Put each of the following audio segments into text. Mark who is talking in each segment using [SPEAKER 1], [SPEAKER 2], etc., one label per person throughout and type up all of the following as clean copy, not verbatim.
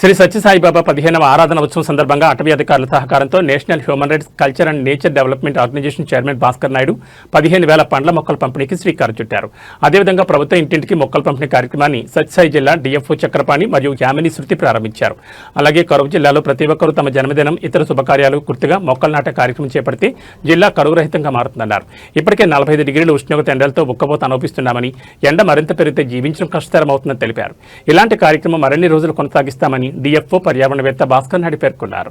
[SPEAKER 1] శ్రీ సత్యసాయిబాబా 15వ ఆరాధన ఉత్సవం సందర్భంగా అటవీ అధికారుల సహకారంతో national human rights culture and nature development organisation chairman Bhaskar Naidu 15,000 పండ్ల మొక్కల పంపిణీకి శ్రీకారం చుట్టారు. అదేవిధంగా ప్రభుత్వ ఇంటింటికి మొక్కల పంపిణీ కార్యక్రమాన్ని సత్యసాయి జిల్లా డిఎఫ్ఓ చక్రపాణి మరియు యామిని శృతి ప్రారంభించారు. అలాగే కరువు జిల్లాలో ప్రతి ఒక్కరూ తమ జన్మదినం ఇతర శుభకార్యాలు గుర్తుగా మొక్కలు నాటే కార్యక్రమం చేపడితే జిల్లా కరువు రహితంగా మారుతుందన్నారు. ఇప్పటికే 45 డిగ్రీల ఉష్ణోగ్రత ఎండలతో ఉక్కబోత అనుభవిస్తున్నామని, ఎండ మరింత పెరిగితే జీవించడం కష్టతరమవుతుందని తెలిపారు. ఇలాంటి కార్యక్రమం మరిన్ని రోజులు కొనసాగిస్తామని డిఎఫ్ఓ పర్యావరణవేత్త భాస్కర్ నాయుడు పేర్కొన్నారు.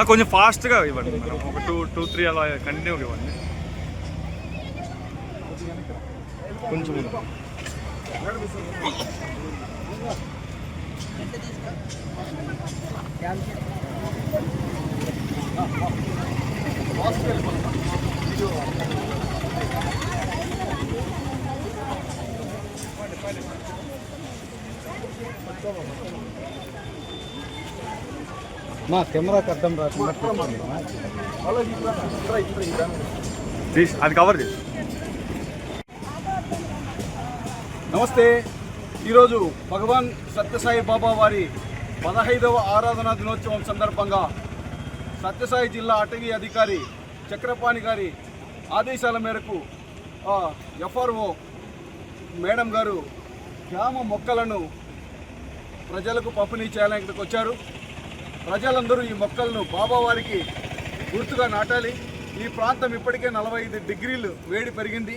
[SPEAKER 2] కొంచెం ఫాస్ట్గా ఇవ్వండి, ఒక 2-3 అలా కంటిన్యూగా ఇవ్వండి. కొంచెం
[SPEAKER 3] మా కెమెరాకి అర్థం రాకుండా
[SPEAKER 2] అది కవర్ చేసి.
[SPEAKER 3] నమస్తే. ఈరోజు భగవాన్ సత్యసాయి బాబా వారి 15వ ఆరాధనా దినోత్సవం సందర్భంగా సత్యసాయి జిల్లా అటవీ అధికారి చక్రపాణి గారి ఆదేశాల మేరకు ఎఫ్ఆర్ఓ మేడం గారు జామ మొక్కలను ప్రజలకు పంపిణీ చేయాలని ఇక్కడికి వచ్చారు. ప్రజలందరూ ఈ మొక్కలను బాబావారికి గుర్తుగా నాటాలి. ఈ ప్రాంతం ఇప్పటికే 45 డిగ్రీలు వేడి పెరిగింది.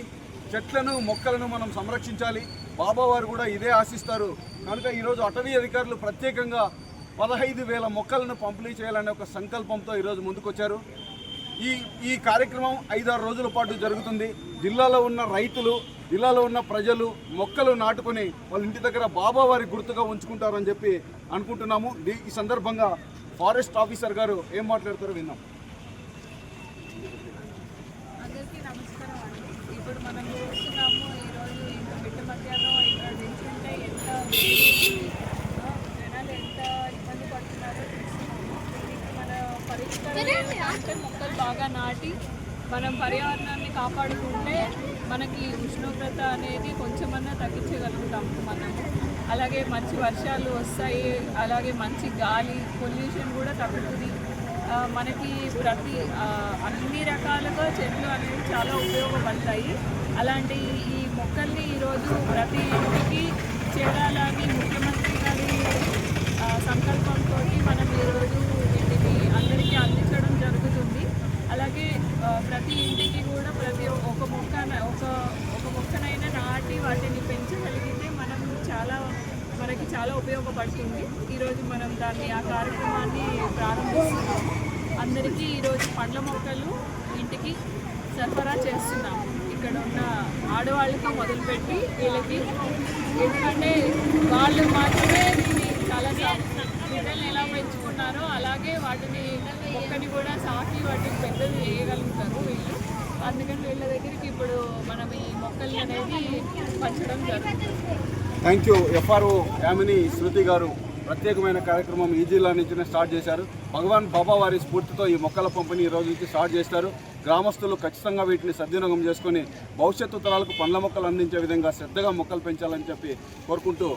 [SPEAKER 3] చెట్లను మొక్కలను మనం సంరక్షించాలి. బాబావారు కూడా ఇదే ఆశిస్తారు. కనుక ఈరోజు అటవీ అధికారులు ప్రత్యేకంగా 15,000 మొక్కలను పంపిణీ చేయాలనే ఒక సంకల్పంతో ఈరోజు ముందుకొచ్చారు. ఈ కార్యక్రమం 5-6 రోజుల పాటు జరుగుతుంది. జిల్లాలో ఉన్న రైతులు, జిల్లాలో ఉన్న ప్రజలు మొక్కలు నాటుకొని వాళ్ళ ఇంటి దగ్గర బాబావారి గుర్తుగా ఉంచుకుంటారని చెప్పి అనుకుంటున్నాము. ఈ సందర్భంగా ఫారెస్ట్ ఆఫీసర్ గారు ఏం మాట్లాడతారో విన్నాం.
[SPEAKER 4] అందరికీ నమస్కారం అండి. ఇప్పుడు మనం చూస్తున్నాము, ఈరోజు ఇంత బిడ్డ మధ్యాహ్నం ఇక్కడ నిల్చుంటే ఎంత జనాలు ఎంత ఇబ్బంది పడుతున్నారో చూస్తున్నాము. మన పరిష్కారం అంటే మొక్కలు బాగా నాటి మనం పర్యావరణాన్ని కాపాడుకుంటే మనకి ఉష్ణోగ్రత అనేది కొంచెమన్నా తగ్గించగలుగుతాం మనము. అలాగే మంచి వర్షాలు వస్తాయి, అలాగే మంచి గాలి, పొల్యూషన్ కూడా తగ్గుతుంది. మనకి అన్ని రకాలుగా చెట్లు అనేవి చాలా ఉపయోగపడతాయి. అలాంటి ఈ మొక్కల్ని ఈరోజు ప్రతి ఇంటికి చేరాలని ముఖ్యమంత్రి గారి సంకల్పంతో మనం ఈరోజు వీటిని అందరికీ అందించడం జరుగుతుంది. అలాగే ప్రతి ఇంటికి కూడా ఒక మొక్కనైనా నాటి వాటిని పెంచగలిగితే మనకి చాలా ఉపయోగపడుతుంది. ఈరోజు మనం ఆ కార్యక్రమాన్ని ప్రారంభిస్తున్నాము. అందరికీ ఈరోజు పండ్ల మొక్కలు ఇంటికి సరఫరా చేస్తున్నాము. ఇక్కడ ఉన్న ఆడవాళ్ళతో మొదలుపెట్టి వీళ్ళకి, ఎందుకంటే వాళ్ళు మాత్రమే దీన్ని చాలా బిడ్డల్ని ఎలా పెంచుకున్నారో అలాగే వాటిని మొక్కని కూడా సాకి వాటిని పెద్దది చేయగలుగుతారు వీళ్ళు. అందుకని వీళ్ళ దగ్గరికి ఇప్పుడు మనం ఈ మొక్కలు అనేది పంచడం జరుగుతుంది.
[SPEAKER 3] Thank you. ఎఫ్ఆర్ఓ యామిని శృతి గారు ప్రత్యేకమైన కార్యక్రమం ఈ జిల్లా నుంచినే స్టార్ట్ చేశారు. భగవాన్ బాబా వారి స్ఫూర్తితో ఈ మొక్కల పంపిణీ ఈ రోజు నుంచి స్టార్ట్ చేస్తారు. గ్రామస్తులు ఖచ్చితంగా వీటిని సద్వినియోగం చేసుకొని భవిష్యత్తు తరాలకు పండ్ల మొక్కలు అందించే విధంగా శ్రద్ధగా మొక్కలు పెంచాలని చెప్పి కోరుకుంటూ